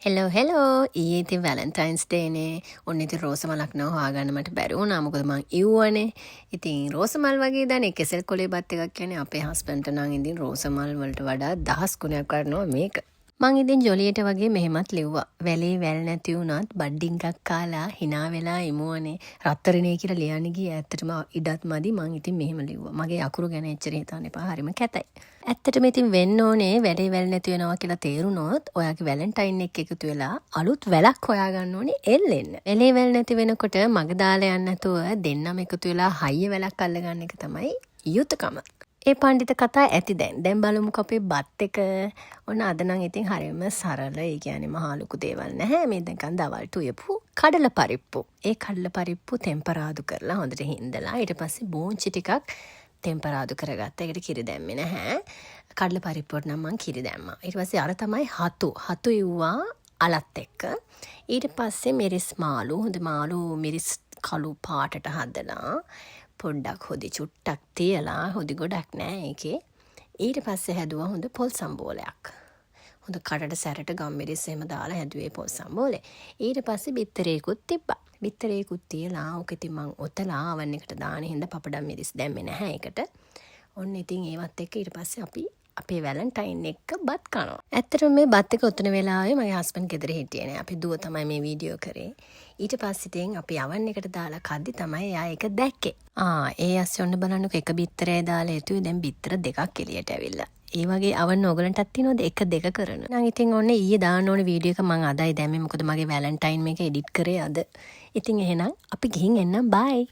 Hello hello ඊයේ ඉතින් Valentine's ඩේනේ. ඔන්න ඉතින් රෝස මලක් නෝ හොයාගන්න මට බැරි වුණා. මොකද මං ඉව්වනේ. ඉතින් රෝස මල් වගේ දැන් කෙසෙල් කොලේ බත් එකක් කියන්නේ අපේ හස්බන්ඩ්ට නම් ඉතින් රෝස මල් වලට වඩා 10 ගුණයක් කරනවා මේක. මං ඉතින් ජොලියට වගේ මෙහෙමත් ලිව්වා. වැලේ වැල් නැති වුණත් බඩ්ඩින් එකක් කාලා hina වෙලා ඉමුවනේ. රත්තරනේ කියලා ලියන්න ගියේ ඇත්තටම ඉඩත් මදි. මං ඉතින් මෙහෙම ලිව්වා. මගේ අකුරු ගැන එච්චර හිතන්න එපා. හරිම කැතයි. ඇත්තටම ඉතින් වෙන්න ඕනේ වැලේ වැල් නැති වෙනවා කියලා තේරුනොත් ඔයාගේ වැලන්ටයින් එක එකතු වෙලා අලුත් වැලක් හොයාගන්න ඕනේ එල්ලෙන්න. වැලේ වැල් නැති වෙනකොට මග දාලා යන්න නැතුව දෙන්නම එකතු වෙලා හයිය වැලක් අල්ලගන්න එක තමයි යුතුයකම. ඒ පඬිත කතා ඇති දැන් බලමුකෝ අපේ බත් එක. ඔන්න අද නම් ඉතින් හරියම සරල. ඒ කියන්නේ මහා ලොකු දේවල් නැහැ. මේ දැන් දවල්ට උයපු කඩල පරිප්පු. ඒ කඩල පරිප්පු ටෙම්පරාදු කරලා හොඳට හින්දලා ඊට පස්සේ බෝංචි ටිකක් ටෙම්පරාදු කරගත්තා. ඒකට කිරි දැම්මේ නැහැ. කඩල පරිප්පුවට නම් මං කිරි දැම්මා. ඊට පස්සේ අර තමයි හතු ඉව්වා අලත් එක්ක. ඊට පස්සේ මිරිස් මාළු හොඳ මාළු මිරිස් කළු පාටට හදලා පොඩ්ඩක් හොදි චුට්ටක් තියලා හොදි ගොඩක් නෑ ඒකේ. ඊට පස්සේ හැදුවා හොඳ පොල් සම්බෝලයක්. හොඳ කඩට සැරට ගම්මිරිස් එහෙම දාලා හැදුවේ පොල් සම්බෝලේ. ඊට පස්සේ බිත්තරේකුත් තිබ්බා. බිත්තරේකුත් තියලා ඕක ඉතින් මං ඔතලා ආවන් එකට දාන හින්දා පපඩම් මිරිස් දැම්මේ නැහැ ඒකට. ඔන්න ඉතින් ඒවත් එක්ක ඊට පස්සේ අපි අපේ වැලන්ටයින් එක්ක බත් කනවා. ඇත්තටම මේ බත් එක උතන වෙලාවේ මගේ හස්බන්ඩ් ගෙදර හිටියේ නෑ. අපි දුව තමයි මේ වීඩියෝ කරේ. ඊට පස්සේ ඉතින් අපි අවන් එකට දාලා කද්දි තමයි එයා ඒක දැක්කේ. ඒ ඇස්සේ ඔන්න බලන්නකො එක බිත්තරේ දාලා එතුවේ දැන් බිත්තර දෙකක් එළියට ඇවිල්ලා. ඒ වගේ අවන් ඕගලන්ටත් තියෙනවද එක දෙක කරන. නම් ඉතින් ඔන්න ඊයේ දාන්න ඕනේ වීඩියෝ එක මං අදයි දැම්මේ. මොකද මගේ වැලන්ටයින් මේක එඩිට් කරේ අද. ඉතින් එහෙනම් අපි ගිහින් එන්නම් බයි.